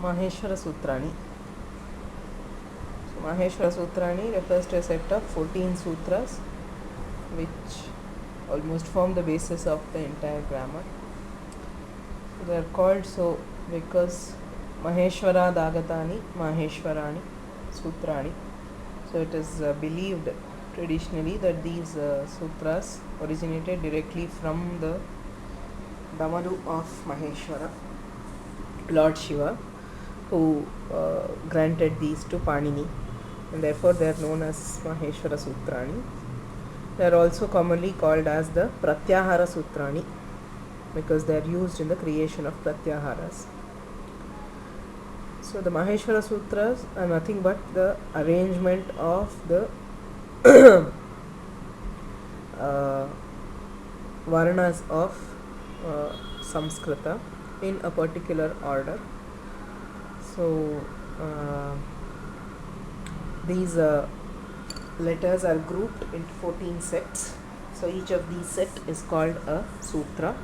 Maheshwara Sutrani. So Maheshwara Sutrani refers to a set of 14 sutras which almost form the basis of the entire grammar. They are called so because Maheshwara Dagatani, Maheshwarani, Sutrani. So it is believed traditionally that these sutras originated directly from the Damaru of Maheshwara, Lord Shiva, who granted these to Panini, and therefore they are known as Maheshwara Sutrani. They are also commonly called as the Pratyahara Sutrani because they are used in the creation of Pratyaharas. So the Maheshwara Sutras are nothing but the arrangement of the Varnas of Samskrita in a particular order. So these letters are grouped into 14 sets. So each of these sets is called a sutra.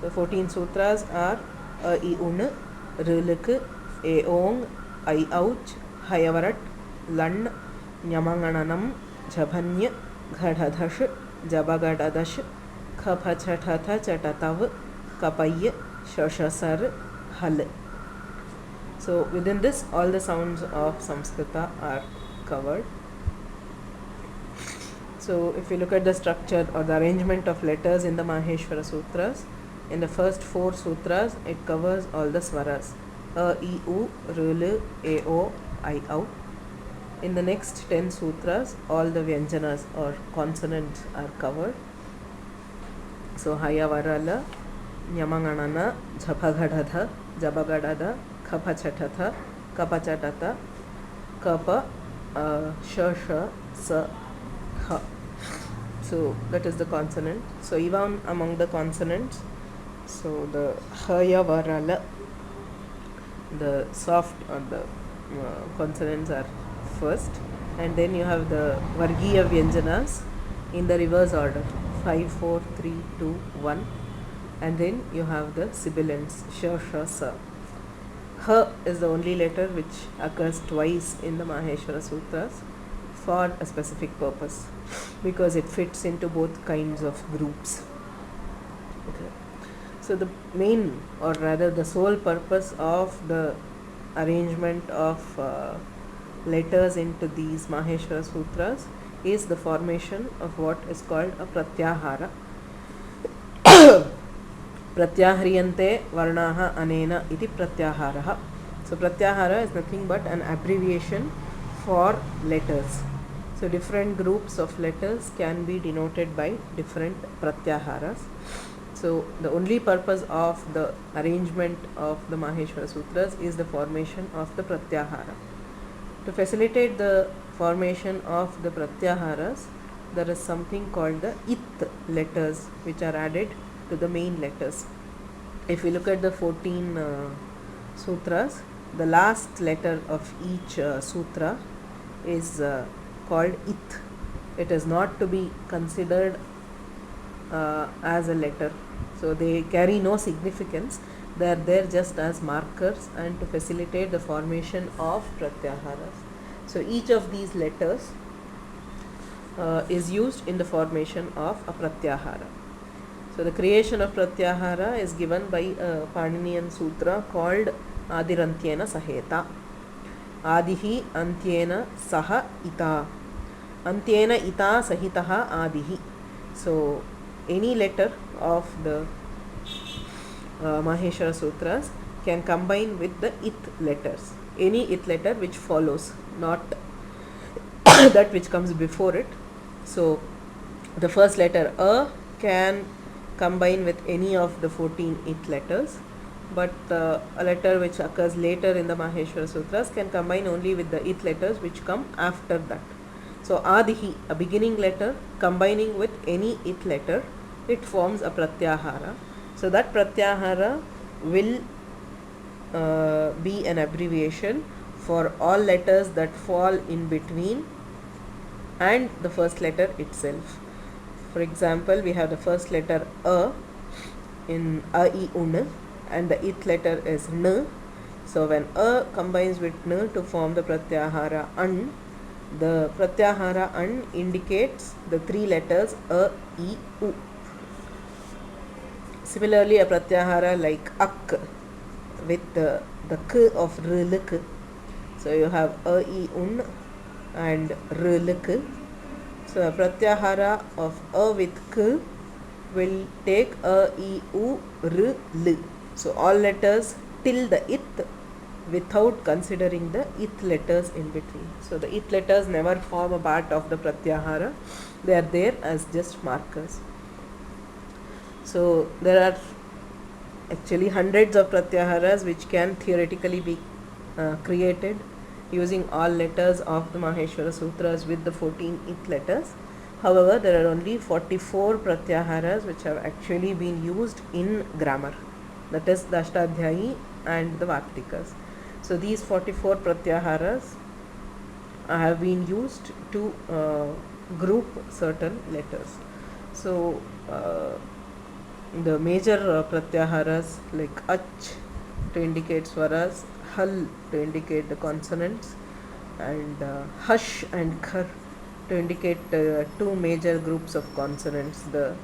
So 14 sutras are a I un, riluk, e ong, I ouch, hayavarat, lan, nyamangananam, jabhanya, ghadadash, jabagadadash, khapachathatha chatatav, kapay, shashasar, hal. So within this, all the sounds of Samskrita are covered. So if you look at the structure or the arrangement of letters in the Maheshwara Sutras, in the first 4 sutras, it covers all the swaras. A, I, U, R, L, A, O, I, O. In the next 10 sutras, all the vyanjanas or consonants are covered. So Haya, Varala, Nyamanganana, Jhapagadadha, Jabagadada, Kapachathatha, Kapachatata, Kapa, Sha, Sa, Ha. So that is the consonant. So even among the consonants, so the Haya, Varala, the soft or the consonants are first, and then you have the Vargiya Vyanjanas in the reverse order 5, 4, 3, 2, 1, and then you have the sibilants Sha, Sha, Sa. Ha is the only letter which occurs twice in the Maheshwara Sutras for a specific purpose because it fits into both kinds of groups. Okay. So the main, or rather the sole purpose of the arrangement of letters into these Maheshwara Sutras is the formation of what is called a Pratyahara. Pratyahriyante varnaha anena iti pratyaharaha. So pratyahara is nothing but an abbreviation for letters. So different groups of letters can be denoted by different pratyaharas. So the only purpose of the arrangement of the Maheshwara Sutras is the formation of the pratyahara. To facilitate the formation of the pratyaharas, there is something called the it letters which are added to the main letters. If we look at the 14 sutras, the last letter of each sutra is called it. It is not to be considered as a letter, so they carry no significance. They are there just as markers and to facilitate the formation of pratyaharas. So each of these letters is used in the formation of a pratyahara. So the creation of pratyahara is given by a Paninian sutra called Adirantyena Saheta. Adihi Antyena Saha Ita. Antyena Ita Sahitaha Adihi. So any letter of the Maheshwara Sutras can combine with the it letters. Any it letter which follows, not that which comes before it. So the first letter A can combine with any of the 14 it letters, but a letter which occurs later in the Maheshwara Sutras can combine only with the it letters which come after that. So Adihi, a beginning letter combining with any it letter, it forms a pratyahara. So that pratyahara will be an abbreviation for all letters that fall in between and the first letter itself. For example, we have the first letter A in A, I, Un, and the it letter is N. So when a combines with n to form the pratyahara an, the pratyahara an indicates the three letters a, e, u. Similarly, a pratyahara like ak with the k of rlk. So you have a, e, un and rlk. So a pratyahara of a with k will take a, e, u, r, l. So all letters till the ith without considering the ith letters in between. So the ith letters never form a part of the pratyahara. They are there as just markers. So there are actually hundreds of pratyaharas which can theoretically be created using all letters of the Maheshwara Sutras with the 14 ith letters. However, there are only 44 pratyaharas which have actually been used in grammar, that is the Ashtadhyayi and the Vartikas. So these 44 pratyaharas have been used to group certain letters. So the major pratyaharas like ach to indicate swaras, hal to indicate the consonants, and hush and khar to indicate two major groups of consonants, the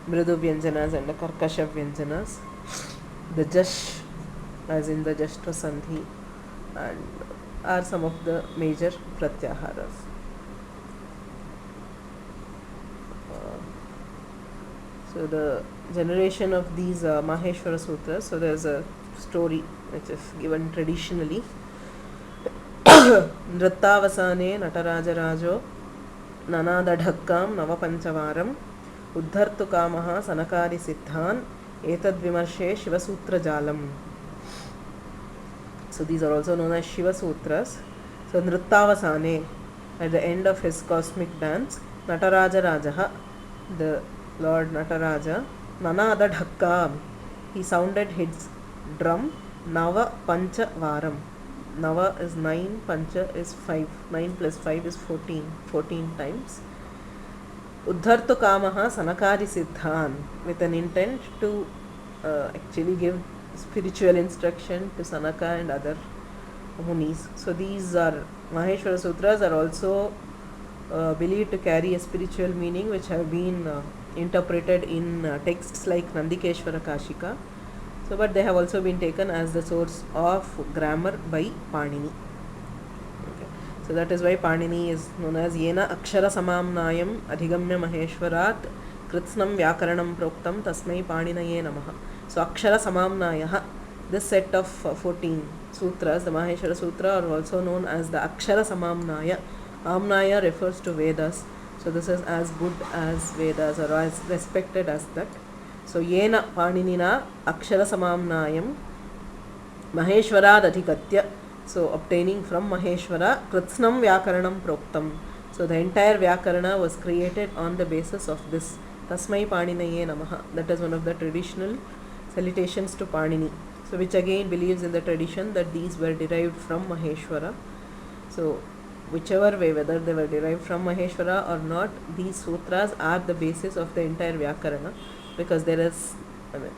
mridu vyanjanas and the karkasha vyanjanas, the jash as in the jashtva sandhi, and are some of the major pratyaharas. So the generation of these Maheshwara Sutras, so there's a story which is given traditionally. Nrittavasane Natarajarajo Nanadadhakkam Navapanchavaram Uddhartu Kamaha Sanakari Siddhan Etad Vimarshe Shivasutra Jalam. So these are also known as Shiva Sutras. So Nrittavasane, at the end of his cosmic dance, Natarajarajaha, the Lord Nataraja, Nanadadhakkam, he sounded his drum, Nava Pancha Varam. Nava is 9, Pancha is 5. 9 plus 5 is 14. 14 times. Uddhartu Kamaha Sanakari Siddhan, with an intent to actually give spiritual instruction to Sanaka and other Munis. So these are Maheshwara Sutras are also believed to carry a spiritual meaning, which have been interpreted in texts like Nandikeshwara Kashika. So, but they have also been taken as the source of grammar by Panini. Okay. So that is why Panini is known as Yena Akshara Samamnayam Adhigamya Maheshwarat Kritsnam Vyakaranam Proktam Tasmai Paninaye Namaha. So Akshara Samamnaya, this set of 14 sutras, the Maheshwara Sutra, are also known as the Akshara Samamnaya. Amnaya refers to Vedas. So this is as good as Vedas or as respected as that. So Yena Paninina Akshara Samamnayam Maheshwarad Adhikatya. So obtaining from Maheshwara Kritsnam Vyakaranam Proktam. So the entire Vyakarana was created on the basis of this. Tasmai Paninaye Namaha. That is one of the traditional salutations to Panini. So which again believes in the tradition that these were derived from Maheshwara. So whichever way, whether they were derived from Maheshwara or not, these sutras are the basis of the entire Vyakarana, because there is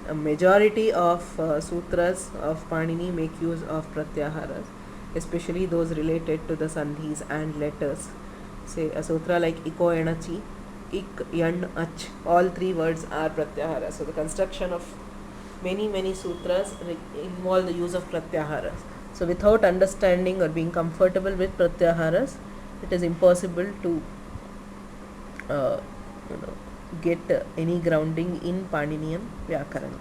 a majority of sutras of Panini make use of pratyaharas, especially those related to the sandhis and letters. Say a sutra like Iko Enachi, Ik, Yan, Ach, all three words are pratyaharas. So the construction of many sutras involve the use of pratyaharas. So without understanding or being comfortable with pratyaharas, it is impossible to get any grounding in Paninian Vyakarana.